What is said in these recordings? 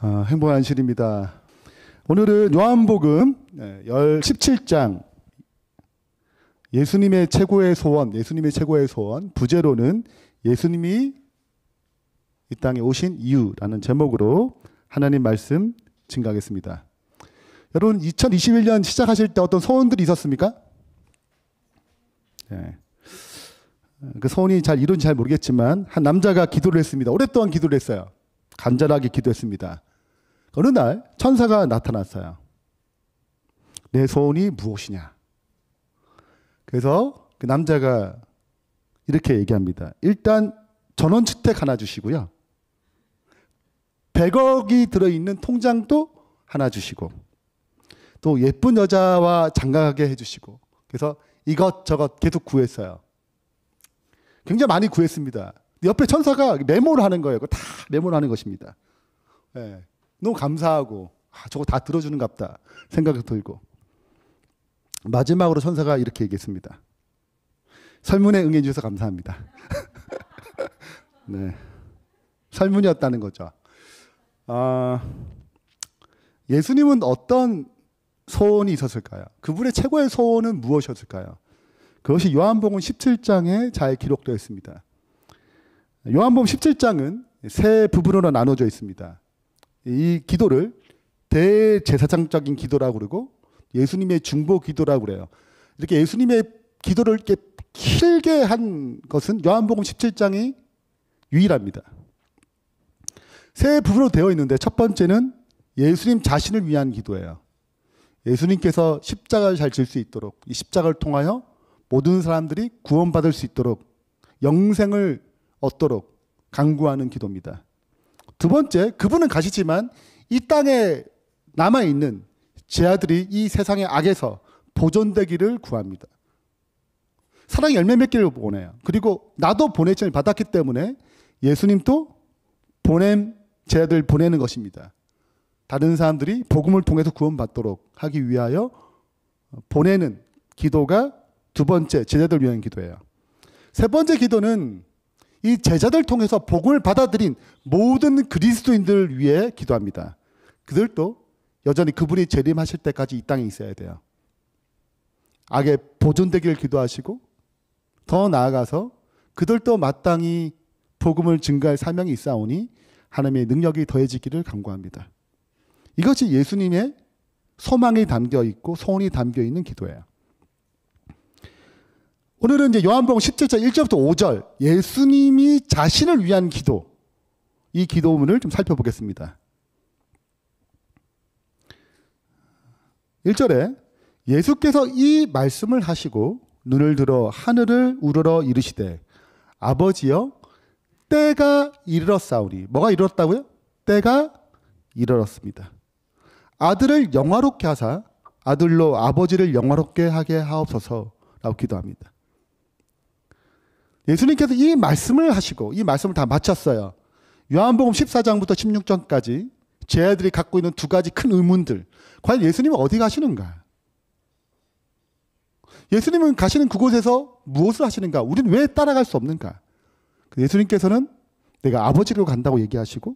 행복한 안식일입니다. 오늘은 요한복음 17장 예수님의 최고의 소원, 부제로는 예수님이 이 땅에 오신 이유라는 제목으로 하나님 말씀 증가하겠습니다. 여러분 2021년 시작하실 때 어떤 소원들이 있었습니까? 그 소원이 잘 이룬지 잘 모르겠지만 한 남자가 기도를 했습니다. 오랫동안 기도를 했어요. 간절하게 기도했습니다. 어느 날 천사가 나타났어요. 내 소원이 무엇이냐? 그래서 그 남자가 이렇게 얘기합니다. 일단 전원주택 하나 주시고요. 100억이 들어있는 통장도 하나 주시고 또 예쁜 여자와 장가가게 해주시고 그래서 이것저것 계속 구했어요. 굉장히 많이 구했습니다. 옆에 천사가 메모를 하는 거예요. 다 메모를 하는 것입니다. 너무 감사하고 저거 다 들어주는갑다 생각이 들고 마지막으로 천사가 이렇게 얘기했습니다. 설문에 응해 주셔서 감사합니다. 네, 설문이었다는 거죠. 예수님은 어떤 소원이 있었을까요? 그분의 최고의 소원은 무엇이었을까요? 그것이 요한복음 17장에 잘 기록되어 있습니다. 요한복음 17장은 세 부분으로 나눠져 있습니다. 이 기도를 대제사장적인 기도라고 그러고 예수님의 중보 기도라고 그래요. 이렇게 예수님의 기도를 이렇게 길게 한 것은 요한복음 17장이 유일합니다. 세 부분으로 되어 있는데 첫 번째는 예수님 자신을 위한 기도예요. 예수님께서 십자가를 잘 질 수 있도록 이 십자가를 통하여 모든 사람들이 구원받을 수 있도록 영생을 얻도록 간구하는 기도입니다. 두 번째, 그분은 가시지만 이 땅에 남아있는 제 아들이 이 세상의 악에서 보존되기를 구합니다. 사랑의 열매 맺기를 원해요. 그리고 나도 보내심을 받았기 때문에 예수님도 제 아들 보내는 것입니다. 다른 사람들이 복음을 통해서 구원받도록 하기 위하여 보내는 기도가 두 번째, 제자들 위한 기도예요. 세 번째 기도는 이 제자들 통해서 복음을 받아들인 모든 그리스도인들을 위해 기도합니다. 그들도 여전히 그분이 재림하실 때까지 이 땅에 있어야 돼요. 악에 보존되기를 기도하시고 더 나아가서 그들도 마땅히 복음을 증거할 사명이 있사오니 하나님의 능력이 더해지기를 간구합니다. 이것이 예수님의 소망이 담겨 있고 소원이 담겨 있는 기도예요. 오늘은 이제 요한복음 17장 1절부터 5절 예수님이 자신을 위한 기도, 이 기도문을 좀 살펴보겠습니다. 1절에 예수께서 이 말씀을 하시고 눈을 들어 하늘을 우러러 이르시되 아버지여 때가 이르렀사오니. 뭐가 이르렀다고요? 때가 이르렀습니다. 아들을 영화롭게 하사 아들로 아버지를 영화롭게 하게 하옵소서라고 기도합니다. 예수님께서 이 말씀을 하시고 이 말씀을 다 마쳤어요. 요한복음 14장부터 16장까지 제 아들이 갖고 있는 두 가지 큰 의문들. 과연 예수님은 어디 가시는가? 예수님은 가시는 그곳에서 무엇을 하시는가? 우리는 왜 따라갈 수 없는가? 예수님께서는 내가 아버지로 간다고 얘기하시고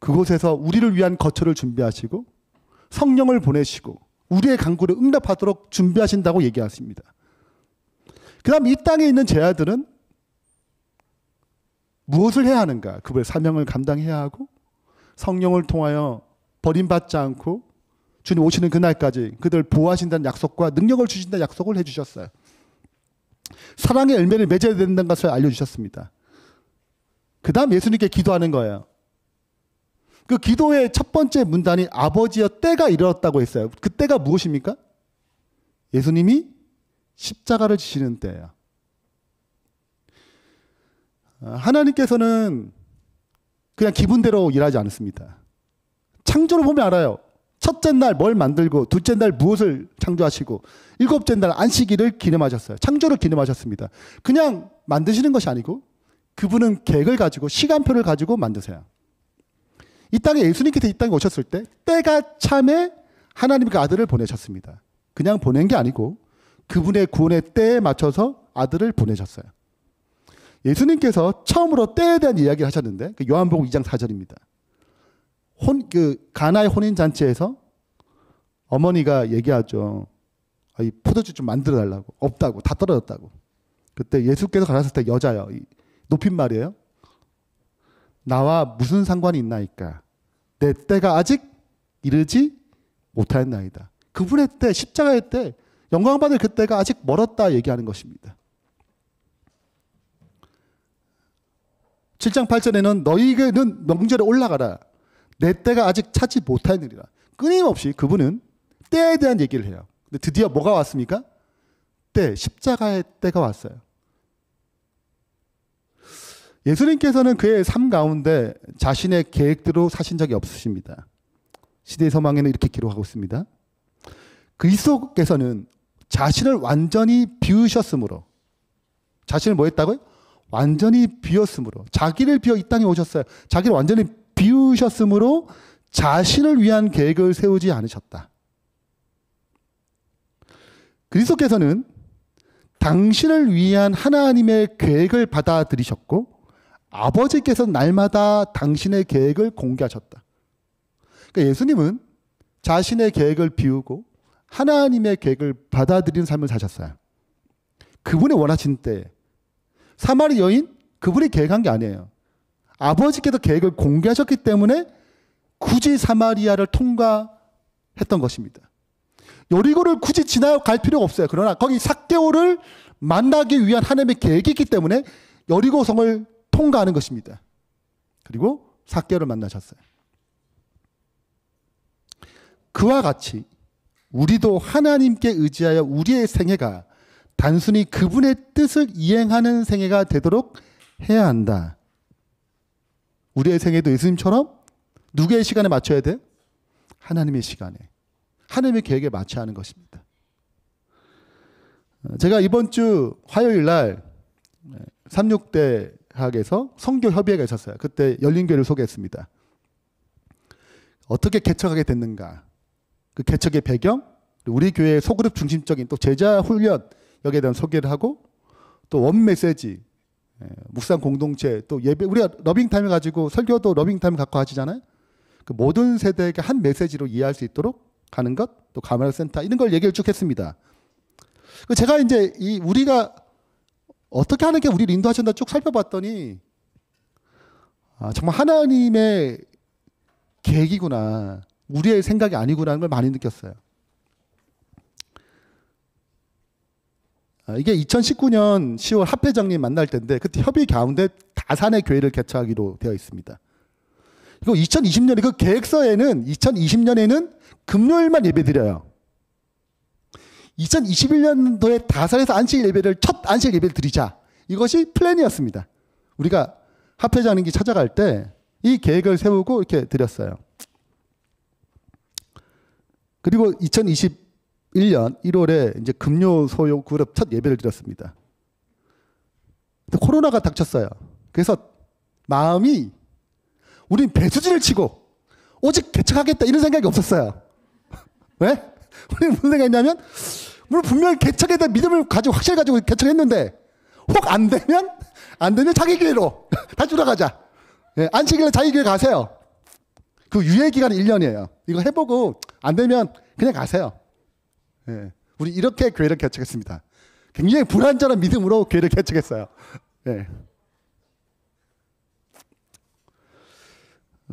그곳에서 우리를 위한 거처를 준비하시고 성령을 보내시고 우리의 간구를 응답하도록 준비하신다고 얘기하십니다. 그 다음 이 땅에 있는 제 아들은 무엇을 해야 하는가? 그분의 사명을 감당해야 하고 성령을 통하여 버림받지 않고 주님 오시는 그날까지 그들 보호하신다는 약속과 능력을 주신다는 약속을 해주셨어요. 사랑의 열매를 맺어야 된다는 것을 알려주셨습니다. 그 다음 예수님께 기도하는 거예요. 그 기도의 첫 번째 문단이 아버지여 때가 이르렀다고 했어요. 그 때가 무엇입니까? 예수님이 십자가를 지시는 때예요. 하나님께서는 그냥 기분대로 일하지 않습니다. 창조를 보면 알아요. 첫째 날 뭘 만들고 둘째 날 무엇을 창조하시고 일곱째 날 안식일을 기념하셨어요. 창조를 기념하셨습니다. 그냥 만드시는 것이 아니고 그분은 계획을 가지고 시간표를 가지고 만드세요. 이 땅에 예수님께서 이 땅에 오셨을 때 때가 참에 하나님 그 아들을 보내셨습니다. 그냥 보낸 게 아니고 그분의 구원의 때에 맞춰서 아들을 보내셨어요. 예수님께서 처음으로 때에 대한 이야기를 하셨는데 그 요한복음 2장 4절입니다. 가나의 혼인 잔치에서 어머니가 얘기하죠. 이 포도주 좀 만들어 달라고. 없다고. 다 떨어졌다고. 그때 예수께서 가셨을 때 여자요. 높임말이에요. 나와 무슨 상관이 있나이까. 내 때가 아직 이르지 못하였나이다. 그분의 때, 십자가의 때, 영광받을 그때가 아직 멀었다 얘기하는 것입니다. 7장 8절에는 너희에게는 명절에 올라가라. 내 때가 아직 차지 못하였느니라. 끊임없이 그분은 때에 대한 얘기를 해요. 근데 드디어 뭐가 왔습니까? 때, 십자가의 때가 왔어요. 예수님께서는 그의 삶 가운데 자신의 계획대로 사신 적이 없으십니다. 시대의 서망에는 이렇게 기록하고 있습니다. 그리스도께서는 자신을 완전히 비우셨으므로, 자신을 뭐 했다고요? 완전히 비웠으므로, 자기를 비워 이 땅에 오셨어요. 자기를 완전히 비우셨으므로 자신을 위한 계획을 세우지 않으셨다. 그리스도께서는 당신을 위한 하나님의 계획을 받아들이셨고 아버지께서 날마다 당신의 계획을 공개하셨다. 그러니까 예수님은 자신의 계획을 비우고 하나님의 계획을 받아들이는 삶을 사셨어요. 그분이 원하신 때 사마리 여인 그분이 계획한 게 아니에요. 아버지께서 계획을 공개하셨기 때문에 굳이 사마리아를 통과했던 것입니다. 여리고를 굳이 지나갈 필요가 없어요. 그러나 거기 삭개오를 만나기 위한 하나님의 계획이 있기 때문에 여리고성을 통과하는 것입니다. 그리고 삭개오를 만나셨어요. 그와 같이 우리도 하나님께 의지하여 우리의 생애가 단순히 그분의 뜻을 이행하는 생애가 되도록 해야 한다. 우리의 생애도 예수님처럼 누구의 시간에 맞춰야 돼? 하나님의 시간에. 하나님의 계획에 맞춰야 하는 것입니다. 제가 이번 주 화요일 날 36대학에서 선교협의회가 있었어요. 그때 열린교회를 소개했습니다. 어떻게 개척하게 됐는가? 그 개척의 배경, 우리 교회의 소그룹 중심적인 또 제자 훈련 여기에 대한 소개를 하고 또 원 메시지, 묵상 공동체, 또 예배, 우리가 러빙타임을 가지고 설교도 러빙타임 갖고 하시잖아요. 그 모든 세대에게 한 메시지로 이해할 수 있도록 가는 것, 또 가메라 센터 이런 걸 얘기를 쭉 했습니다. 제가 이제 우리가 어떻게 하는 게 우리를 인도하신다 쭉 살펴봤더니 정말 하나님의 계획이구나, 우리의 생각이 아니구나라는 걸 많이 느꼈어요. 이게 2019년 10월 합회장님 만날 때인데 그때 협의 가운데 다산의 교회를 개척하기로 되어 있습니다. 그리고 2020년에 그 계획서에는 2020년에는 금요일만 예배드려요. 2021년도에 다산에서 안식 예배를 첫 안식 예배를 드리자. 이것이 플랜이었습니다. 우리가 합회장님께 찾아갈 때 이 계획을 세우고 이렇게 드렸어요. 그리고 2021년 1월에 이제 금요 소요 그룹 첫 예배를 드렸습니다. 코로나가 닥쳤어요. 그래서 마음이 우린 배수진을 치고 오직 개척하겠다 이런 생각이 없었어요. 왜? 우리는 무슨 생각했냐면 우리 분명히 개척에 대한 믿음을 가지고 확실히 가지고 개척했는데 혹 안 되면 자기 교회로 다시 돌아가자. 예, 안식일에 자기 교회 가세요. 그 유예 기간은 1년이에요. 이거 해보고 안 되면 그냥 가세요. 예, 우리 이렇게 교회를 개척했습니다. 굉장히 불완전한 믿음으로 교회를 개척했어요. 예.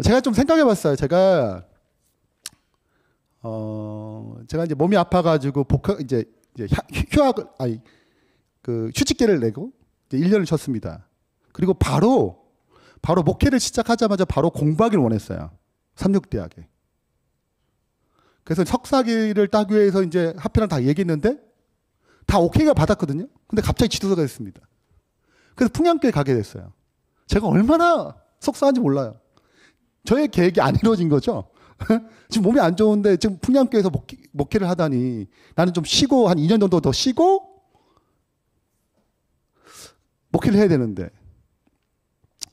제가 좀 생각해봤어요. 제가 이제 몸이 아파가지고 이제 휴직계를 내고 이제 1년을 쉬었습니다. 그리고 바로 목회를 시작하자마자 바로 공부하기를 원했어요. 삼육대학에. 그래서 석사기를 따기 위해서 이제 학회랑 다 얘기했는데 다 오케이가 받았거든요. 근데 갑자기 지도서가 됐습니다. 그래서 풍양교회 가게 됐어요. 제가 얼마나 속상한지 몰라요. 저의 계획이 안 이루어진 거죠. 지금 몸이 안 좋은데 지금 풍양교회에서 목회를 하다니 나는 좀 쉬고 한 2년 정도 더 쉬고 목회를 해야 되는데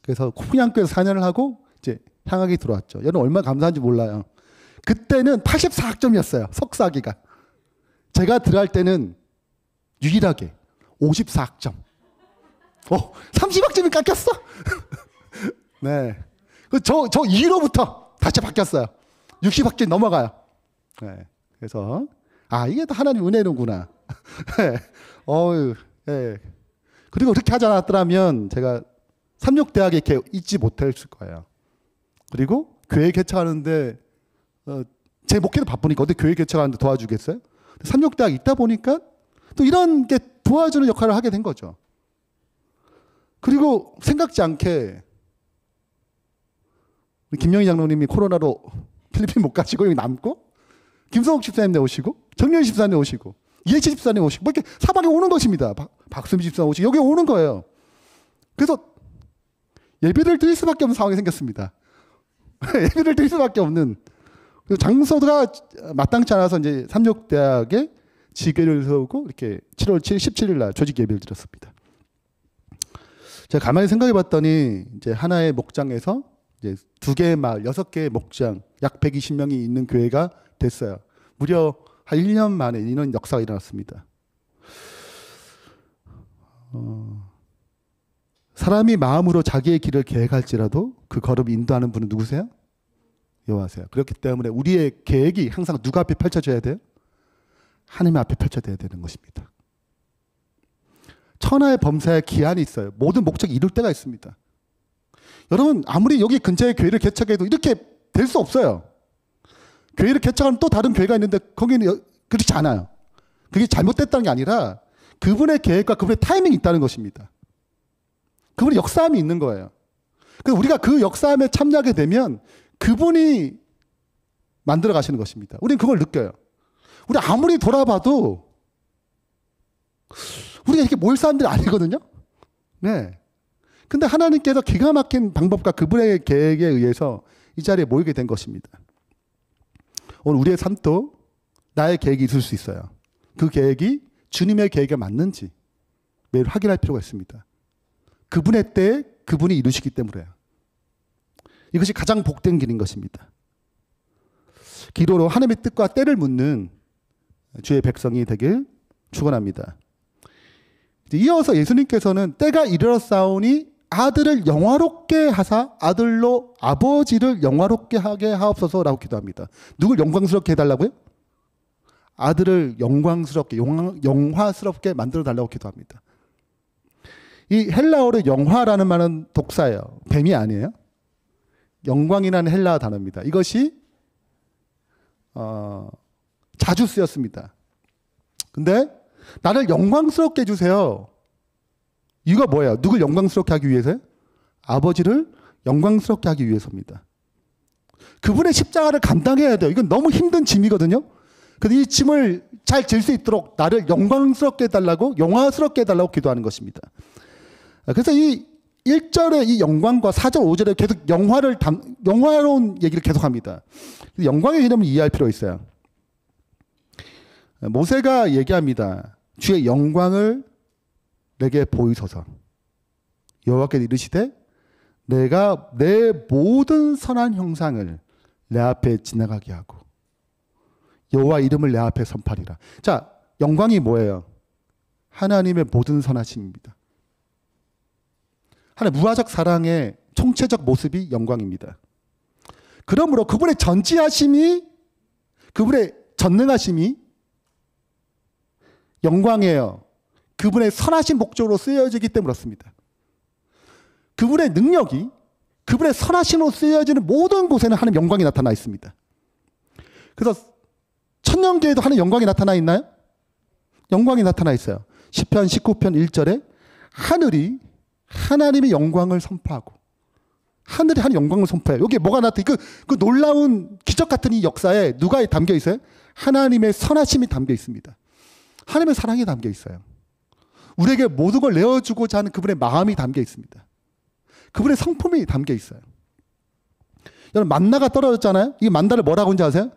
그래서 풍양교회에서 4년을 하고 이제 향하게 들어왔죠. 여러분 얼마나 감사한지 몰라요. 그때는 84학점이었어요. 석사기가. 제가 들어갈 때는 유일하게 54학점. 30학점이 깎였어. 네. 저 2위로부터 다시 바뀌었어요. 60학기 넘어가요. 네. 그래서 이게 다 하나님 은혜는구나. 네. 네. 그리고 그렇게 하지 않았더라면 제가 삼육대학에 이렇게 있지 못했을 거예요. 그리고 교회 개척하는데 제 목회도 바쁘니까 어떻게 교회 개척하는데 도와주겠어요? 삼육대학 있다 보니까 또 이런 게 도와주는 역할을 하게 된 거죠. 그리고 생각지 않게 김영희 장로님이 코로나로 필리핀 못 가시고 여기 남고, 김성욱 집사님 오시고, 정윤희 집사님 오시고, 이혜치 집사님 오시고, 뭐 이렇게 사방에 오는 것입니다. 박수미 집사님 오시고, 여기 오는 거예요. 그래서 예배를 드릴 수밖에 없는 상황이 생겼습니다. 예배를 드릴 수밖에 없는. 장소가 마땅치 않아서 이제 삼육대학에 지교를 세우고 이렇게 7월 17일 날 조직 예배를 드렸습니다. 제가 가만히 생각해 봤더니 이제 하나의 목장에서 이제 2개의 마을, 6개의 목장, 약 120명이 있는 교회가 됐어요. 무려 한 1년 만에 이런 역사가 일어났습니다. 사람이 마음으로 자기의 길을 계획할지라도 그 걸음 인도하는 분은 누구세요? 여호와세요. 그렇기 때문에 우리의 계획이 항상 누가 앞에 펼쳐져야 돼요? 하나님 앞에 펼쳐져야 되는 것입니다. 천하의 범사에 기한이 있어요. 모든 목적이 이룰 때가 있습니다. 여러분 아무리 여기 근처에 교회를 개척해도 이렇게 될 수 없어요. 교회를 개척하면 또 다른 교회가 있는데 거기는 그렇지 않아요. 그게 잘못됐다는 게 아니라 그분의 계획과 그분의 타이밍이 있다는 것입니다. 그분의 역사함이 있는 거예요. 그래서 우리가 그 역사함에 참여하게 되면 그분이 만들어 가시는 것입니다. 우리는 그걸 느껴요. 우리 아무리 돌아봐도 우리가 이렇게 모일 사람들이 아니거든요. 네. 근데 하나님께서 기가 막힌 방법과 그분의 계획에 의해서 이 자리에 모이게 된 것입니다. 오늘 우리의 삶도 나의 계획이 있을 수 있어요. 그 계획이 주님의 계획에 맞는지 매일 확인할 필요가 있습니다. 그분의 때에 그분이 이루시기 때문에요. 이것이 가장 복된 길인 것입니다. 기도로 하나님의 뜻과 때를 묻는 주의 백성이 되길 축원합니다. 이어서 예수님께서는 때가 이르렀사오니 아들을 영화롭게 하사 아들로 아버지를 영화롭게 하게 하옵소서라고 기도합니다. 누굴 영광스럽게 해달라고요? 아들을 영광스럽게 영화스럽게 만들어 달라고 기도합니다. 이 헬라어로 영화라는 말은 독사예요. 뱀이 아니에요. 영광이라는 헬라어 단어입니다. 이것이 자주 쓰였습니다. 근데 나를 영광스럽게 해주세요. 이유가 뭐예요? 누굴 영광스럽게 하기 위해서요? 아버지를 영광스럽게 하기 위해서입니다. 그분의 십자가를 감당해야 돼요. 이건 너무 힘든 짐이거든요. 그래서 이 짐을 잘 질 수 있도록 나를 영광스럽게 해달라고, 영화스럽게 해달라고 기도하는 것입니다. 그래서 이 1절의 이 영광과 4절, 5절에 계속 영화로운 얘기를 계속합니다. 영광의 개념을 이해할 필요가 있어요. 모세가 얘기합니다. 주의 영광을 내게 보이소서. 여호와께 이르시되 내가 내 모든 선한 형상을 내 앞에 지나가게 하고 여호와 이름을 내 앞에 선포하리라. 자, 영광이 뭐예요? 하나님의 모든 선하심입니다. 하나님의 무하적 사랑의 총체적 모습이 영광입니다. 그러므로 그분의 전지하심이, 그분의 전능하심이 영광이에요. 그분의 선하신 목적으로 쓰여지기 때문에 그렇습니다. 그분의 능력이 그분의 선하심으로 쓰여지는 모든 곳에는 하나님의 영광이 나타나 있습니다. 그래서 천년계에도 하나님의 영광이 나타나 있나요? 영광이 나타나 있어요. 시편 19편 1절에 하늘이 하나님의 영광을 선포하고, 하늘이 하나님의 영광을 선포해요. 여기에 뭐가 나타나요? 그 놀라운 기적 같은 이 역사에 누가 담겨 있어요? 하나님의 선하심이 담겨 있습니다. 하나님의 사랑이 담겨 있어요. 우리에게 모든 걸 내어주고자 하는 그분의 마음이 담겨 있습니다. 그분의 성품이 담겨 있어요. 여러분, 만나가 떨어졌잖아요? 이 만나를 뭐라고 하는지 아세요?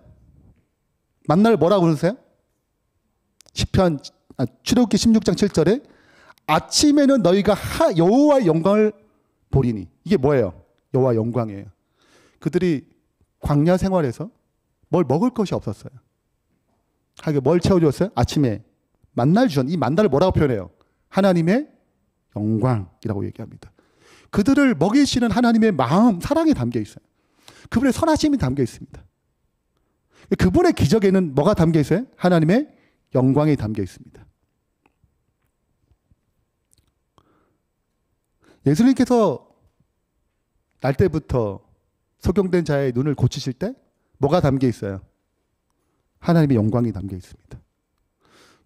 만나를 뭐라고 그러세요? 출애굽기 16장 7절에 아침에는 너희가 여호와의 영광을 보리니. 이게 뭐예요? 여호와 영광이에요. 그들이 광야 생활에서 뭘 먹을 것이 없었어요. 하게 뭘 채워주었어요? 아침에 만나를 주셨는데, 이 만나를 뭐라고 표현해요? 하나님의 영광이라고 얘기합니다. 그들을 먹이시는 하나님의 마음, 사랑이 담겨 있어요. 그분의 선하심이 담겨 있습니다. 그분의 기적에는 뭐가 담겨 있어요? 하나님의 영광이 담겨 있습니다. 예수님께서 날 때부터 소경된 자의 눈을 고치실 때 뭐가 담겨 있어요? 하나님의 영광이 담겨 있습니다.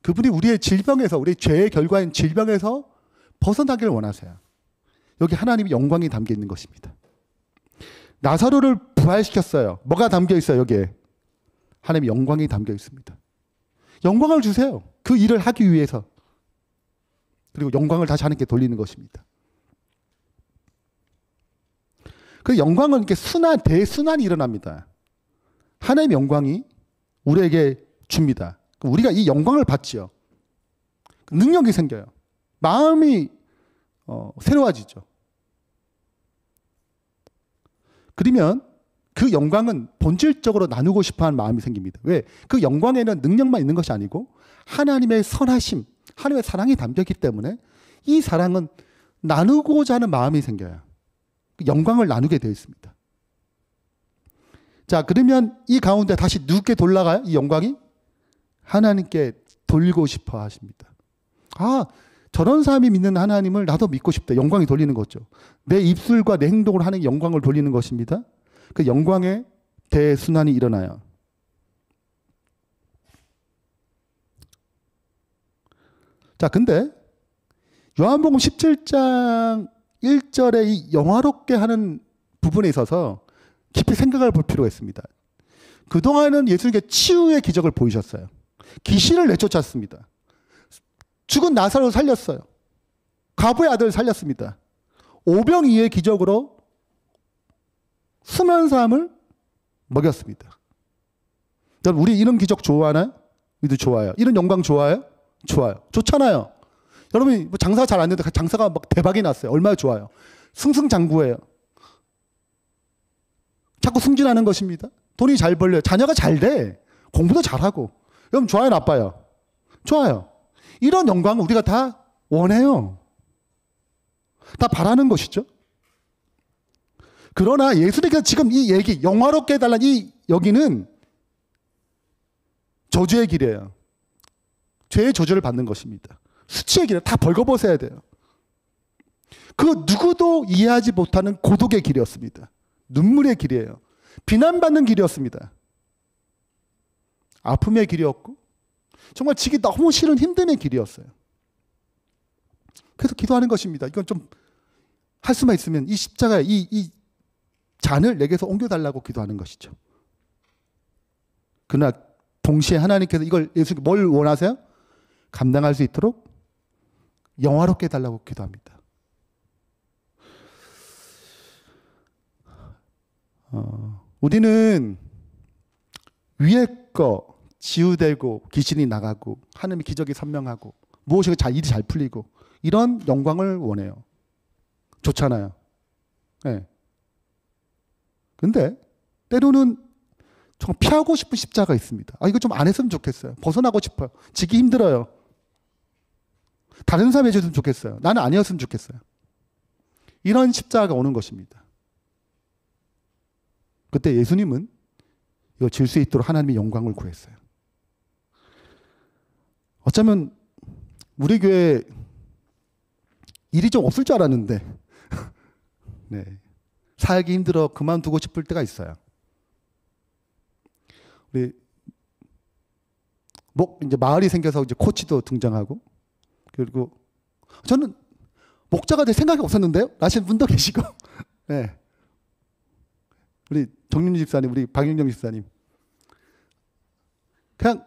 그분이 우리의 질병에서, 우리의 죄의 결과인 질병에서 벗어나기를 원하세요. 여기 하나님의 영광이 담겨 있는 것입니다. 나사로를 부활시켰어요. 뭐가 담겨 있어요? 여기에 하나님의 영광이 담겨 있습니다. 영광을 주세요. 그 일을 하기 위해서. 그리고 영광을 다시 하나님께 돌리는 것입니다. 그 영광은 이렇게 대순환이 일어납니다. 하나님의 영광이 우리에게 줍니다. 우리가 이 영광을 받지요. 능력이 생겨요. 마음이 새로워지죠. 그러면 그 영광은 본질적으로 나누고 싶어하는 마음이 생깁니다. 왜? 그 영광에는 능력만 있는 것이 아니고 하나님의 선하심, 하나님의 사랑이 담겨 있기 때문에 이 사랑은 나누고자 하는 마음이 생겨요. 영광을 나누게 되어 있습니다. 자, 그러면 이 가운데 다시 누구께 돌아가요? 이 영광이? 하나님께 돌리고 싶어 하십니다. 아, 저런 사람이 믿는 하나님을 나도 믿고 싶다. 영광이 돌리는 거죠. 내 입술과 내 행동으로 하는 영광을 돌리는 것입니다. 그 영광의 대순환이 일어나요. 자, 근데 요한복음 17장 1절에 이 영화롭게 하는 부분에 있어서 깊이 생각을 볼 필요가 있습니다. 그동안은 예수님께 치유의 기적을 보이셨어요. 귀신을 내쫓았습니다. 죽은 나사로를 살렸어요. 과부의 아들을 살렸습니다. 오병이어의 기적으로 수많은 사람을 먹였습니다. 여러분, 우리 이런 기적 좋아하나요? 우리도 좋아요. 이런 영광 좋아요? 좋아요. 좋잖아요. 여러분, 뭐 장사가 잘 안 되는데 장사가 막 대박이 났어요. 얼마나 좋아요. 승승장구해요. 자꾸 승진하는 것입니다. 돈이 잘 벌려요. 자녀가 잘 돼. 공부도 잘하고. 여러분, 좋아요, 나빠요? 좋아요. 이런 영광을 우리가 다 원해요. 다 바라는 것이죠. 그러나 예수님께서 지금 이 얘기, 영화롭게 해달라는 이 여기는 저주의 길이에요. 죄의 저주를 받는 것입니다. 수치의 길을 다 벌거벗어야 돼요. 그 누구도 이해하지 못하는 고독의 길이었습니다. 눈물의 길이에요. 비난받는 길이었습니다. 아픔의 길이었고 정말 지기 너무 싫은 힘듦의 길이었어요. 그래서 기도하는 것입니다. 이건 좀 할 수만 있으면 이 십자가에 이 잔을 내게서 옮겨달라고 기도하는 것이죠. 그러나 동시에 하나님께서 이걸 예수님께 뭘 원하세요? 감당할 수 있도록 영화롭게 해달라고 기도합니다. 우리는 위에 거 지우되고 귀신이 나가고 하나님의 기적이 선명하고 무엇인가 일이 잘 풀리고 이런 영광을 원해요. 좋잖아요. 네. 근데 때로는 정말 피하고 싶은 십자가가 있습니다. 아, 이거 좀 안 했으면 좋겠어요. 벗어나고 싶어요. 지기 힘들어요. 다른 사람이 해줬으면 좋겠어요. 나는 아니었으면 좋겠어요. 이런 십자가가 오는 것입니다. 그때 예수님은 이거 질 수 있도록 하나님의 영광을 구했어요. 어쩌면 우리 교회 일이 좀 없을 줄 알았는데 네. 살기 힘들어 그만두고 싶을 때가 있어요. 우리 이제 마을이 생겨서 이제 코치도 등장하고 그리고 저는 목자가 될 생각이 없었는데요. 라신 분도 계시고 네. 우리 정윤주 집사님, 우리 박윤경 집사님 그냥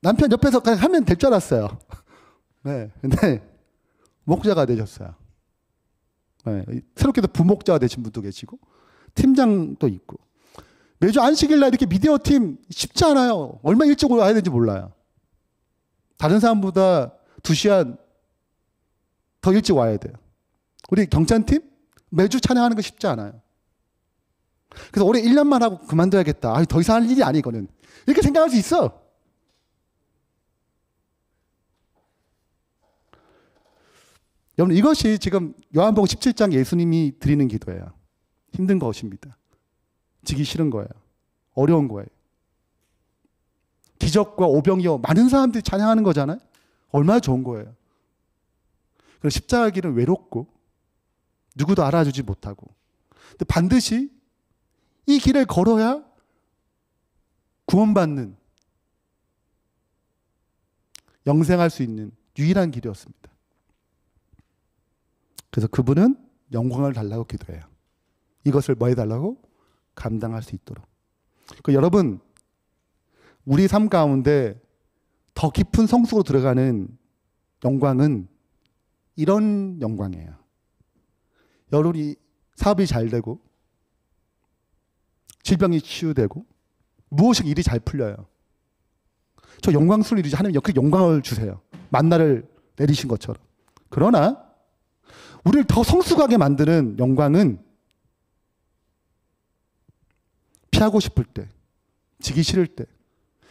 남편 옆에서 그냥 하면 될 줄 알았어요. 네. 근데 목자가 되셨어요. 네. 새롭게도 부목자가 되신 분도 계시고 팀장도 있고 매주 안식일날 이렇게 미디어 팀 쉽지 않아요. 얼마나 일찍 와야 되는지 몰라요. 다른 사람보다 2시간 더 일찍 와야 돼요. 우리 경찬팀 매주 찬양하는 거 쉽지 않아요. 그래서 올해 1년만 하고 그만둬야겠다. 더 이상 할 일이 아니 이거는. 이렇게 생각할 수 있어. 여러분, 이것이 지금 요한복음 17장 예수님이 드리는 기도예요. 힘든 것입니다. 지기 싫은 거예요. 어려운 거예요. 기적과 오병이어 많은 사람들이 찬양하는 거잖아요. 얼마나 좋은 거예요. 그리고 십자가 길은 외롭고 누구도 알아주지 못하고, 근데 반드시 이 길을 걸어야 구원받는, 영생할 수 있는 유일한 길이었습니다. 그래서 그분은 영광을 달라고 기도해요. 이것을 뭐 해달라고? 감당할 수 있도록. 여러분, 우리 삶 가운데 더 깊은 성숙으로 들어가는 영광은 이런 영광이에요. 여러분이 사업이 잘 되고 질병이 치유되고 무엇이 일이 잘 풀려요. 저 영광스러운 일이지. 하나님 그 영광을 주세요. 만나를 내리신 것처럼. 그러나 우리를 더 성숙하게 만드는 영광은 피하고 싶을 때, 지기 싫을 때.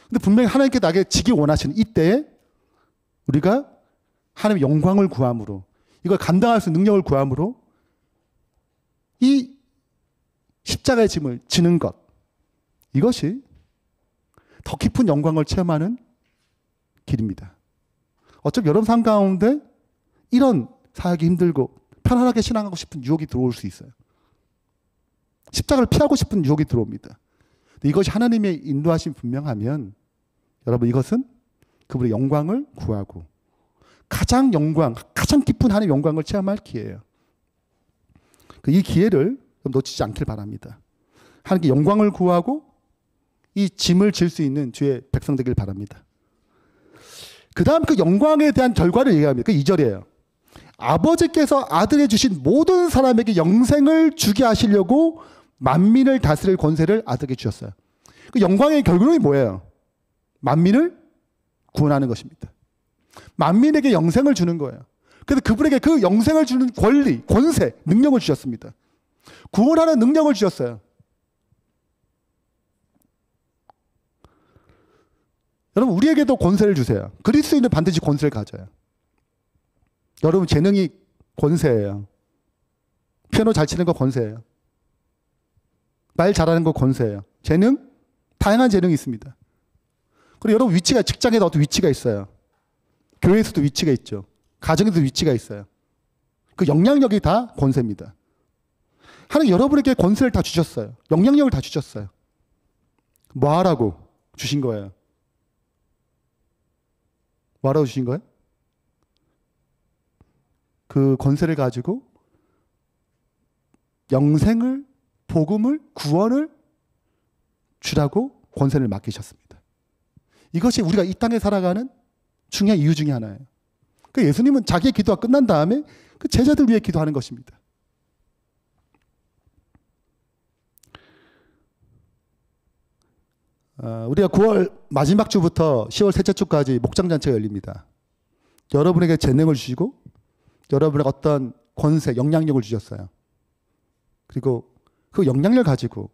근데 분명히 하나님께 나에게 지기 원하시는 이때에 우리가 하나님의 영광을 구함으로, 이걸 감당할 수 있는 능력을 구함으로 이 십자가의 짐을 지는 것, 이것이 더 깊은 영광을 체험하는 길입니다. 어차피 여러분 삶 가운데 이런 사역이 힘들고 편안하게 신앙하고 싶은 유혹이 들어올 수 있어요. 십자가를 피하고 싶은 유혹이 들어옵니다. 근데 이것이 하나님의 인도하심이 분명하면 여러분, 이것은 그분의 영광을 구하고 가장 깊은 하나님의 영광을 체험할 기회예요. 이 기회를 놓치지 않길 바랍니다. 하나님께 영광을 구하고 이 짐을 질 수 있는 주의 백성 되길 바랍니다. 그 다음 그 영광에 대한 결과를 얘기합니다. 그 2절이에요. 아버지께서 아들에 주신 모든 사람에게 영생을 주게 하시려고 만민을 다스릴 권세를 아들에게 주셨어요. 그 영광의 결론이 뭐예요? 만민을 구원하는 것입니다. 만민에게 영생을 주는 거예요. 그래서 그분에게 그 영생을 주는 권리, 권세, 능력을 주셨습니다. 구원하는 능력을 주셨어요. 여러분, 우리에게도 권세를 주세요. 그리스도인은 반드시 권세를 가져요. 여러분, 재능이 권세예요. 피아노 잘 치는 거 권세예요. 말 잘하는 거 권세예요. 재능? 다양한 재능이 있습니다. 그리고 여러분, 위치가, 직장에도 어떤 위치가 있어요. 교회에서도 위치가 있죠. 가정에도 위치가 있어요. 그 영향력이 다 권세입니다. 하나님 여러분에게 권세를 다 주셨어요. 영향력을 다 주셨어요. 뭐 하라고 주신 거예요? 뭐 하라고 주신 거예요? 그 권세를 가지고 영생을, 복음을, 구원을 주라고 권세를 맡기셨습니다. 이것이 우리가 이 땅에 살아가는 중요한 이유 중에 하나예요. 그 예수님은 자기의 기도가 끝난 다음에 그 제자들 위해 기도하는 것입니다. 우리가 9월 마지막 주부터 10월 셋째 주까지 목장잔치가 열립니다. 여러분에게 재능을 주시고 여러분에게 어떤 권세, 영향력을 주셨어요. 그리고 그 영향력을 가지고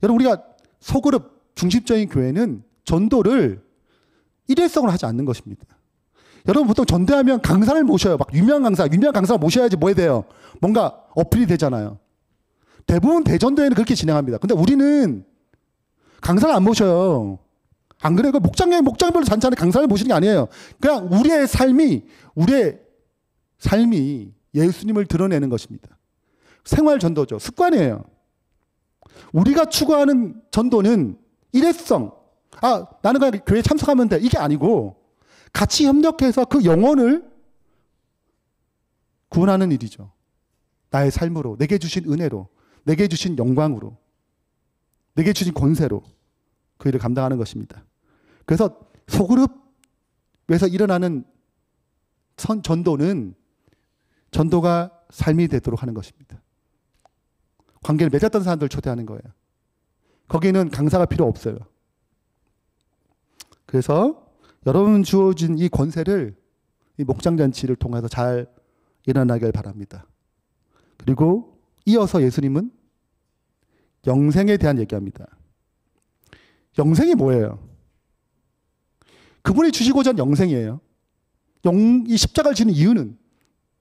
여러분, 우리가 소그룹 중심적인 교회는 전도를 일회성으로 하지 않는 것입니다. 여러분, 보통 전도하면 강사를 모셔요. 막 유명한 강사를 모셔야지 뭐 해야 돼요? 뭔가 어필이 되잖아요. 대부분 대전도회는 그렇게 진행합니다. 근데 우리는 강사를 안 모셔요. 안 그래요? 목장별로 잔치하는 강사를 모시는 게 아니에요. 그냥 우리의 삶이 예수님을 드러내는 것입니다. 생활 전도죠. 습관이에요. 우리가 추구하는 전도는 일회성. 나는 그냥 교회에 참석하면 돼. 이게 아니고 같이 협력해서 그 영혼을 구원하는 일이죠. 나의 삶으로, 내게 주신 은혜로, 내게 주신 영광으로, 내게 주신 권세로 그 일을 감당하는 것입니다. 그래서 소그룹에서 일어나는 전도가 삶이 되도록 하는 것입니다. 관계를 맺었던 사람들을 초대하는 거예요. 거기는 강사가 필요 없어요. 그래서 여러분 주어진 이 권세를 이 목장잔치를 통해서 잘 일어나길 바랍니다. 그리고 이어서 예수님은 영생에 대한 얘기합니다. 영생이 뭐예요? 그분이 주시고자 한 영생이에요. 이 십자가를 지는 이유는,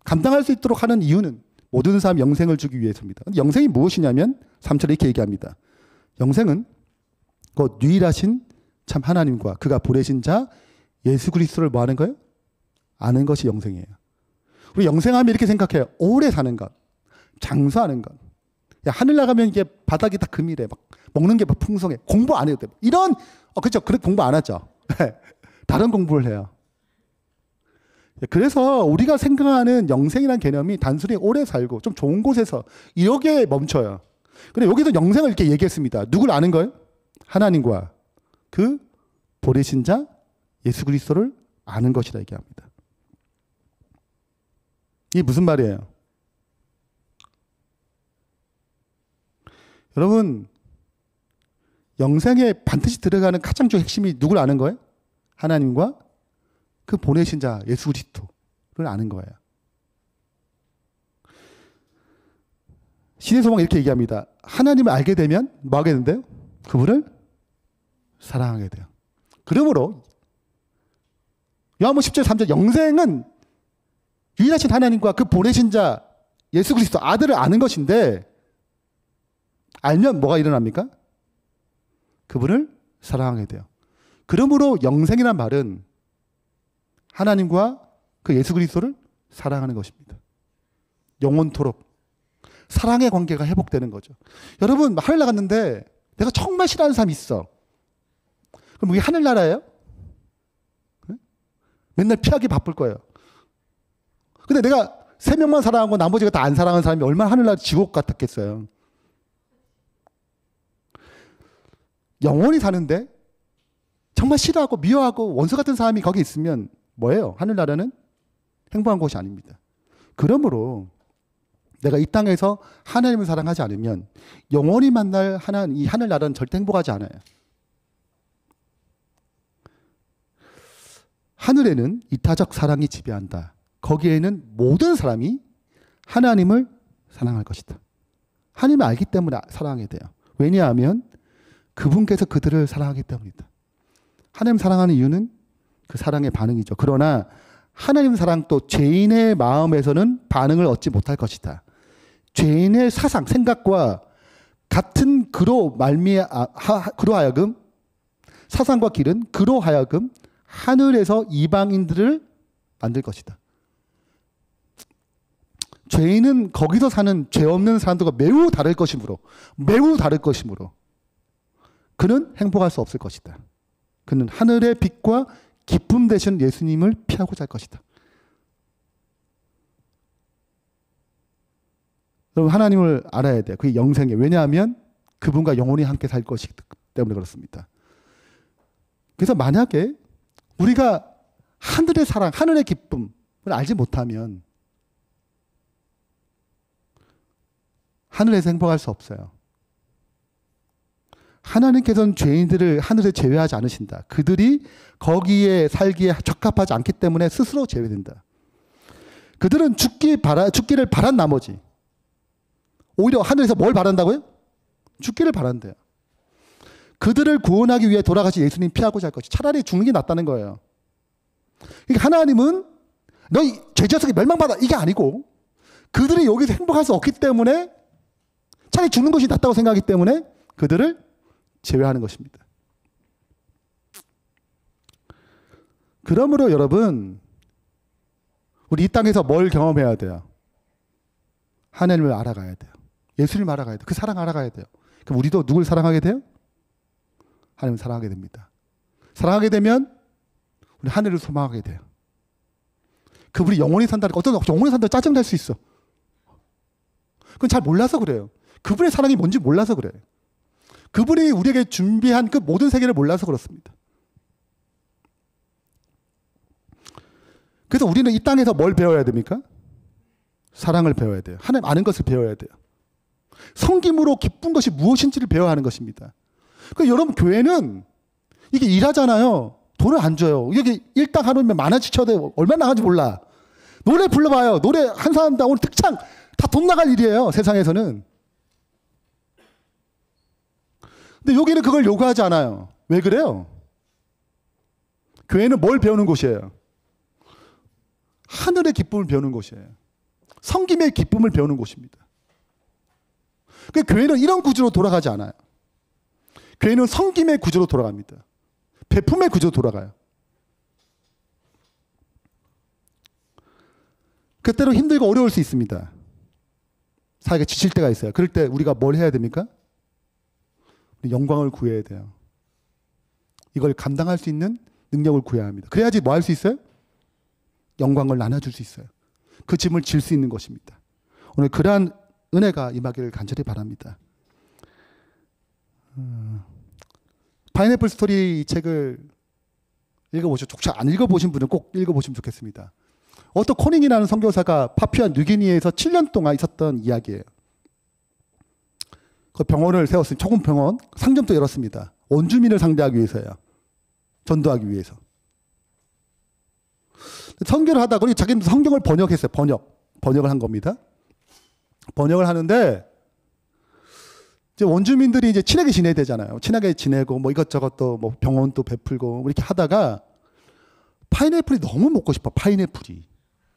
감당할 수 있도록 하는 이유는 모든 사람 영생을 주기 위해서입니다. 영생이 무엇이냐면 3절에 이렇게 얘기합니다. 영생은 그 유일하신 참 하나님과 그가 보내신 자 예수 그리스도를 뭐 하는 거예요? 아는 것이 영생이에요. 우리 영생하면 이렇게 생각해요. 오래 사는 것, 장수하는 것. 야, 하늘 나가면 이게 바닥이 다 금이래. 막 먹는 게 막 풍성해. 공부 안 해도 돼. 이런, 그렇죠. 그래 공부 안 하죠. 다른 공부를 해요. 그래서 우리가 생각하는 영생이라는 개념이 단순히 오래 살고 좀 좋은 곳에서 이렇게 멈춰요. 근데 여기서 영생을 이렇게 얘기했습니다. 누굴 아는 거예요? 하나님과 그 보내신 자 예수 그리스도를 아는 것이라 얘기합니다. 이게 무슨 말이에요? 여러분, 영생에 반드시 들어가는 가장 중 핵심이 누굴 아는 거예요? 하나님과 그 보내신 자 예수 그리스도를 아는 거예요. 신의 소망 이렇게 얘기합니다. 하나님을 알게 되면 뭐 하게 된대요? 그분을 사랑하게 돼요. 그러므로 요한복음 10절 3절 영생은 유일하신 하나님과 그 보내신 자 예수 그리스도 아들을 아는 것인데 알면 뭐가 일어납니까? 그분을 사랑하게 돼요. 그러므로 영생이란 말은 하나님과 그 예수 그리스도를 사랑하는 것입니다. 영원토록 사랑의 관계가 회복되는 거죠. 여러분 하늘 나갔는데 내가 정말 싫어하는 사람이 있어. 그럼 이게 하늘나라예요? 맨날 피하기 바쁠 거예요. 근데 내가 3명만 사랑하고 나머지가 다 안 사랑하는 사람이 얼마나 하늘나라 지옥 같았겠어요. 영원히 사는데 정말 싫어하고 미워하고 원수 같은 사람이 거기 있으면 뭐예요? 하늘나라는 행복한 곳이 아닙니다. 그러므로 내가 이 땅에서 하나님을 사랑하지 않으면 영원히 만날 이 하늘나라는 절대 행복하지 않아요. 하늘에는 이타적 사랑이 지배한다. 거기에는 모든 사람이 하나님을 사랑할 것이다. 하나님을 알기 때문에 사랑하게 돼요. 왜냐하면 그분께서 그들을 사랑하기 때문이다. 하나님 사랑하는 이유는 그 사랑의 반응이죠. 그러나 하나님 사랑 또 죄인의 마음에서는 반응을 얻지 못할 것이다. 죄인의 사상, 생각과 같은 그로 하여금 사상과 길은 그로 하여금 하늘에서 이방인들을 만들 것이다. 죄인은 거기서 사는 죄 없는 사람들과 매우 다를 것이므로 그는 행복할 수 없을 것이다. 그는 하늘의 빛과 기쁨 되신 예수님을 피하고자 할 것이다. 여러분 하나님을 알아야 돼요. 그게 영생이에요. 왜냐하면 그분과 영원히 함께 살 것이기 때문에 그렇습니다. 그래서 만약에 우리가 하늘의 사랑, 하늘의 기쁨을 알지 못하면 하늘에서 행복할 수 없어요. 하나님께서는 죄인들을 하늘에 제외하지 않으신다. 그들이 거기에 살기에 적합하지 않기 때문에 스스로 제외된다. 그들은 죽기를 바란 나머지 오히려 하늘에서 뭘 바란다고요? 죽기를 바란대요. 그들을 구원하기 위해 돌아가신 예수님 피하고자 할 것이 차라리 죽는 게 낫다는 거예요. 그러니까 하나님은 너희 죄자석이 멸망받아 이게 아니고 그들이 여기서 행복할 수 없기 때문에 차라리 죽는 것이 낫다고 생각하기 때문에 그들을 제외하는 것입니다. 그러므로 여러분 우리 이 땅에서 뭘 경험해야 돼요? 하나님을 알아가야 돼요. 예수님을 알아가야 돼요. 그 사랑 알아가야 돼요. 그럼 우리도 누굴 사랑하게 돼요? 하나님을 사랑하게 됩니다. 사랑하게 되면 우리 하늘을 소망하게 돼요. 그분이 영원히 산다니까 어떤 영원히 산다고 짜증날 수 있어. 그건 잘 몰라서 그래요. 그분의 사랑이 뭔지 몰라서 그래요. 그분이 우리에게 준비한 그 모든 세계를 몰라서 그렇습니다. 그래서 우리는 이 땅에서 뭘 배워야 됩니까? 사랑을 배워야 돼요. 하나님 아는 것을 배워야 돼요. 섬김으로 기쁜 것이 무엇인지를 배워야 하는 것입니다. 그러니까 여러분 교회는 이게 일하잖아요. 돈을 안 줘요. 여기 일당 하루면 10,000원씩 쳐도 얼마나 나가는지 몰라. 노래 불러봐요. 노래 한 사람당 오늘 특창 다 돈 나갈 일이에요. 세상에서는. 근데 여기는 그걸 요구하지 않아요. 왜 그래요? 교회는 뭘 배우는 곳이에요? 하늘의 기쁨을 배우는 곳이에요. 섬김의 기쁨을 배우는 곳입니다. 그 교회는 이런 구조로 돌아가지 않아요. 교회는 섬김의 구조로 돌아갑니다. 베품의 구조로 돌아가요. 그때로 힘들고 어려울 수 있습니다. 사회가 지칠 때가 있어요. 그럴 때 우리가 뭘 해야 됩니까? 우리 영광을 구해야 돼요. 이걸 감당할 수 있는 능력을 구해야 합니다. 그래야지 뭐 할 수 있어요? 영광을 나눠줄 수 있어요. 그 짐을 질 수 있는 것입니다. 오늘 그러한 은혜가 임하기를 간절히 바랍니다. 파인애플 스토리 이 책을 읽어보시고 혹시 안 읽어보신 분은 꼭 읽어보시면 좋겠습니다. 어떤 코닝이라는 선교사가 파푸아 뉴기니에서 7년 동안 있었던 이야기예요. 그 병원을 세웠습니다. 초급 병원, 상점도 열었습니다. 원주민을 상대하기 위해서요. 전도하기 위해서. 선교를 하다 보니 자기는 성경을 번역했어요. 번역을 한 겁니다. 번역을 하는데 이제 원주민들이 이제 친하게 지내야 되잖아요. 친하게 지내고 뭐 이것저것 또 뭐 병원도 베풀고 뭐 이렇게 하다가 파인애플이 너무 먹고 싶어. 파인애플이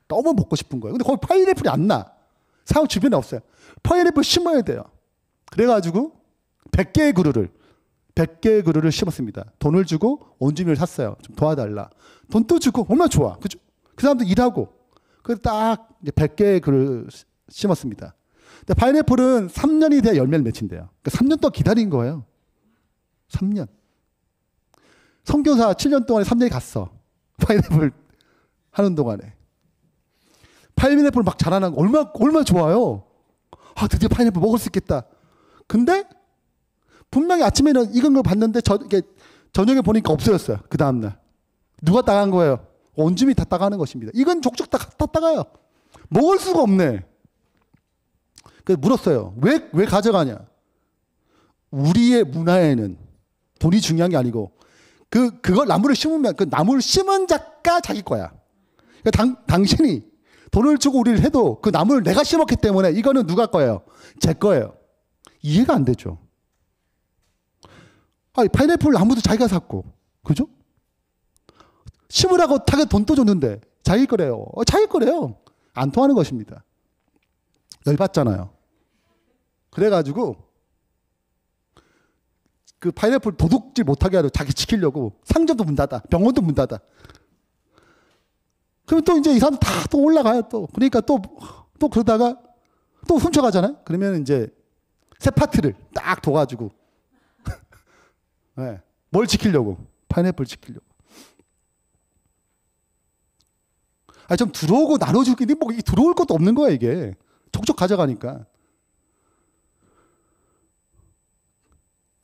너무 먹고 싶은 거예요. 근데 거기 파인애플이 안 나. 사업 주변에 없어요. 파인애플 심어야 돼요. 그래가지고 100개의 그루를 심었습니다. 돈을 주고 원주민을 샀어요. 좀 도와달라. 돈도 주고 얼마나 좋아. 그죠? 그 사람도 일하고. 그래서 딱 100개의 그루를 심었습니다. 근데 파인애플은 3년이 돼야 열매를 맺힌대요. 그러니까 3년 동안 기다린 거예요. 3년. 선교사 7년 동안에 3년이 갔어. 파인애플 하는 동안에. 파인애플 막 자라는 거 얼마나 좋아요. 아, 드디어 파인애플 먹을 수 있겠다. 근데 분명히 아침에는 익은 걸 봤는데 저녁에 보니까 없어졌어요. 그 다음날. 누가 따간 거예요? 원주민이 다 따가는 것입니다. 이건 족족 다 따가요. 먹을 수가 없네. 그래서 물었어요. 왜 가져가냐? 우리의 문화에는 돈이 중요한 게 아니고 그걸 나무를 심으면 그 나무를 심은 자가 자기 거야. 그러니까 당신이 돈을 주고 우리를 해도 그 나무를 내가 심었기 때문에 이거는 누가 거예요? 제 거예요. 이해가 안 되죠. 아니, 파인애플 나무도 자기가 샀고, 그죠? 심으라고 타게 돈도 줬는데 자기 거래요. 자기 거래요. 안 통하는 것입니다. 열받잖아요. 그래가지고 그 파인애플 도둑질 못하게 하려고 자기 지키려고 상점도 문 닫아, 병원도 문 닫아. 그럼 또 이제 이 사람 다 또 올라가요 또. 그러니까 또 그러다가 또 훔쳐가잖아요. 그러면 이제 새 파트를 딱 둬가지고 네. 뭘 지키려고? 파인애플 지키려고. 아, 좀 들어오고 나눠주기, 뭐 이게 들어올 것도 없는 거야 이게. 족족 가져가니까.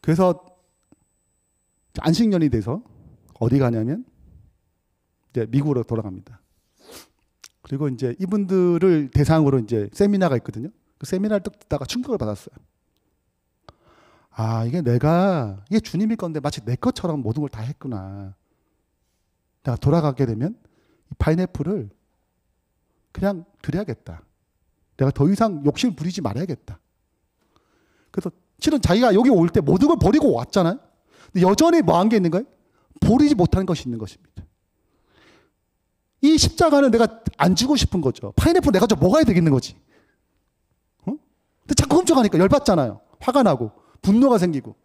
그래서 안식년이 돼서 어디 가냐면 이제 미국으로 돌아갑니다. 그리고 이제 이분들을 대상으로 이제 세미나가 있거든요. 그 세미나를 딱 듣다가 충격을 받았어요. 아, 이게 주님일 건데 마치 내 것처럼 모든 걸 다 했구나. 내가 돌아가게 되면 이 파인애플을 그냥 드려야겠다. 내가 더 이상 욕심을 부리지 말아야겠다. 그래서 실은 자기가 여기 올 때 모든 걸 버리고 왔잖아요. 근데 여전히 뭐 한 게 있는 거예요? 버리지 못하는 것이 있는 것입니다. 이 십자가는 내가 안 주고 싶은 거죠. 파인애플 내가 좀 먹어야 되겠는 거지. 근데 자꾸 훔쳐가니까 열받잖아요. 화가 나고 분노가 생기고.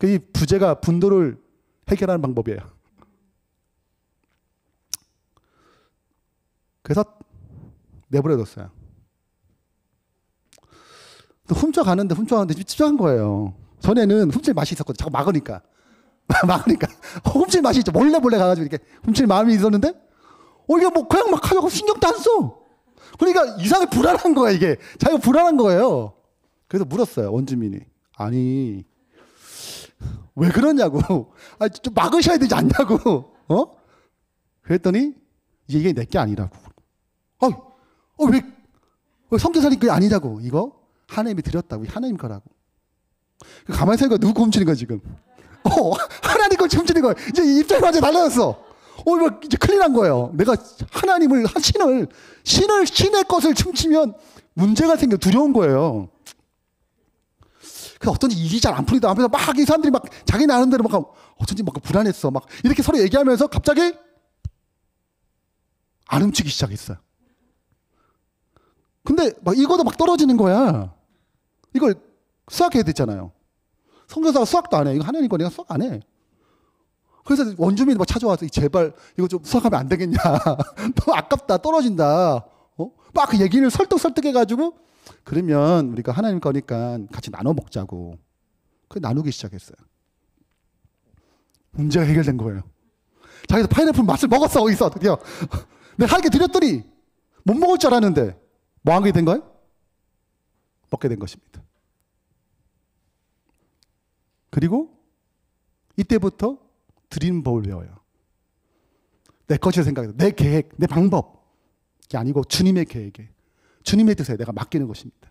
이 부제가 분노를 해결하는 방법이에요. 그래서 내버려뒀어요. 훔쳐가는데 집중한 거예요. 전에는 훔칠 맛이 있었거든요. 자꾸 막으니까. 훔칠 맛이 있죠. 몰래 가가지고 이렇게 훔칠 마음이 있었는데, 이게 뭐 그냥 막 하려고 신경도 안 써. 그러니까 이상하게 불안한 거야, 이게. 자기가 불안한 거예요. 그래서 물었어요, 원주민이. 아니, 왜 그러냐고. 아니, 좀 막으셔야 되지 않냐고. 그랬더니, 이게 내 게 아니라고. 왜 선교사님 그게 아니냐고. 이거 하나님이 드렸다고. 하나님 거라고. 가만히 생각해. 누구 훔치는 거야, 지금? 하나님 걸 훔치는 거야. 이제 입장이 완전 달라졌어. 이거 이제 큰일 난 거예요. 내가 하나님을, 신의 것을 훔치면 문제가 생겨 두려운 거예요. 그래서 어쩐지 일이 잘 안 풀리다 하면서 막 이 사람들이 막 자기 나름대로 막 어쩐지 막 불안했어. 막 이렇게 서로 얘기하면서 갑자기 안 훔치기 시작했어요. 근데 막 이거도 막 떨어지는 거야. 이걸 수확해야 되잖아요. 선교사가 수학도 안 해. 이거 하나님 거 내가 수학 안 해. 그래서 원주민이 막 찾아와서 제발 이거 좀 수학하면 안 되겠냐. 너무 아깝다. 떨어진다. 막 그 얘기를 설득해가지고 그러면 우리가 하나님 거니까 같이 나눠 먹자고. 그래 나누기 시작했어요. 문제가 해결된 거예요. 자기도 파인애플 맛을 먹었어. 거기서 드디어. 내가 한 개 드렸더니 못 먹을 줄 알았는데 뭐 하게 된 거예요? 먹게 된 것입니다. 그리고 이때부터 드리는 법을 배워요. 내 것이라 생각해서 내 계획, 내 방법이 아니고 주님의 계획에 주님의 뜻에 내가 맡기는 것입니다.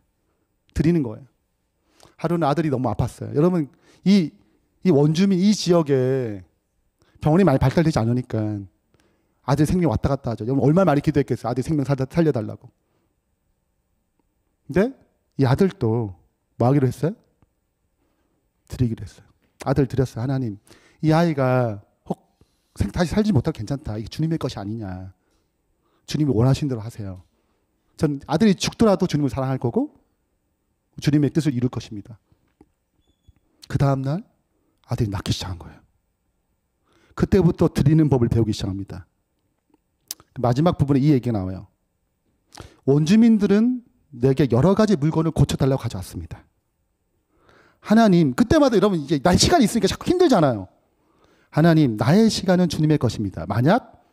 드리는 거예요. 하루는 아들이 너무 아팠어요. 여러분 이 원주민 이 지역에 병원이 많이 발달되지 않으니까 아들 생명 왔다 갔다 하죠. 여러분 얼마나 많이 기도했겠어요. 아들 생명 살려달라고. 근데 이 아들도 뭐 하기로 했어요? 드리기로 했어요. 아들 드렸어요. 하나님 이 아이가 혹 다시 살지 못하고 괜찮다. 이게 주님의 것이 아니냐. 주님이 원하신 대로 하세요. 전 아들이 죽더라도 주님을 사랑할 거고 주님의 뜻을 이룰 것입니다. 그 다음날 아들이 낳기 시작한 거예요. 그때부터 드리는 법을 배우기 시작합니다. 마지막 부분에 이 얘기가 나와요. 원주민들은 내게 여러 가지 물건을 고쳐달라고 가져왔습니다. 하나님, 그때마다 여러분 이제 날 시간이 있으니까 자꾸 힘들잖아요. 하나님, 나의 시간은 주님의 것입니다. 만약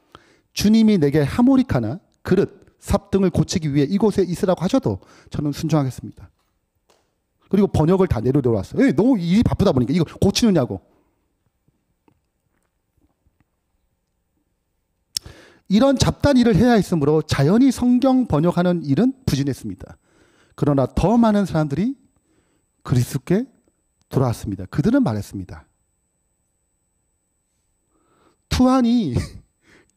주님이 내게 하모니카나 그릇, 삽 등을 고치기 위해 이곳에 있으라고 하셔도 저는 순종하겠습니다. 그리고 번역을 다 내려놓았어요. 왜? 너무 일이 바쁘다 보니까 이거 고치느냐고. 이런 잡다한 일을 해야 했으므로 자연히 성경 번역하는 일은 부진했습니다. 그러나 더 많은 사람들이 그리스도께 돌아왔습니다. 그들은 말했습니다. 투한이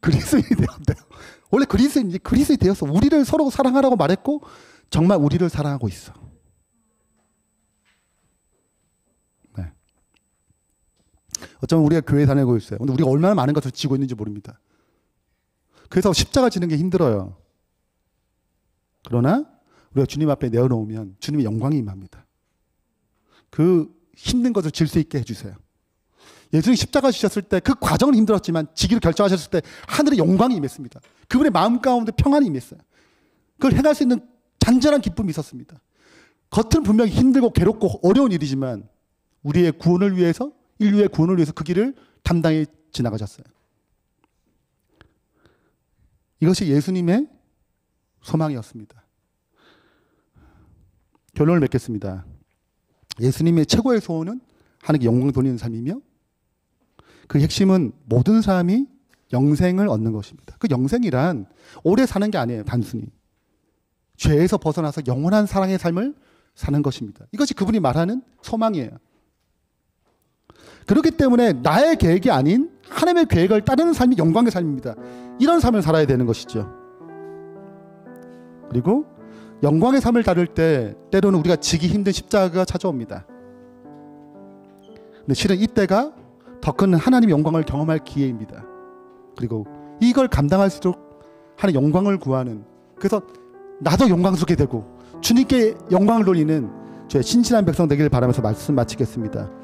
그리스도인이 되었대요. 원래 그리스도인이 되었어. 우리를 서로 사랑하라고 말했고 정말 우리를 사랑하고 있어. 네. 어쩌면 우리가 교회 다니고 있어요. 근데 우리가 얼마나 많은 것을 지고 있는지 모릅니다. 그래서 십자가 지는 게 힘들어요. 그러나 우리가 주님 앞에 내어놓으면 주님의 영광이 임합니다. 그 힘든 것을 질 수 있게 해주세요. 예수님 십자가 지셨을 때 그 과정은 힘들었지만 지기를 결정하셨을 때 하늘의 영광이 임했습니다. 그분의 마음 가운데 평안이 임했어요. 그걸 행할 수 있는 잔잔한 기쁨이 있었습니다. 겉은 분명히 힘들고 괴롭고 어려운 일이지만 우리의 구원을 위해서, 인류의 구원을 위해서 그 길을 담당히 지나가셨어요. 이것이 예수님의 소망이었습니다. 결론을 맺겠습니다. 예수님의 최고의 소원은 하나님께 영광 돌리는 삶이며 그 핵심은 모든 사람이 영생을 얻는 것입니다. 그 영생이란 오래 사는 게 아니에요. 단순히. 죄에서 벗어나서 영원한 사랑의 삶을 사는 것입니다. 이것이 그분이 말하는 소망이에요. 그렇기 때문에 나의 계획이 아닌 하나님의 계획을 따르는 삶이 영광의 삶입니다. 이런 삶을 살아야 되는 것이죠. 그리고 영광의 삶을 다룰 때 때로는 우리가 지기 힘든 십자가가 찾아옵니다. 근데 실은 이때가 더 큰 하나님의 영광을 경험할 기회입니다. 그리고 이걸 감당할수록 하나님의 영광을 구하는, 그래서 나도 영광스럽게 되고 주님께 영광을 돌리는 저의 신실한 백성 되기를 바라면서 말씀 마치겠습니다.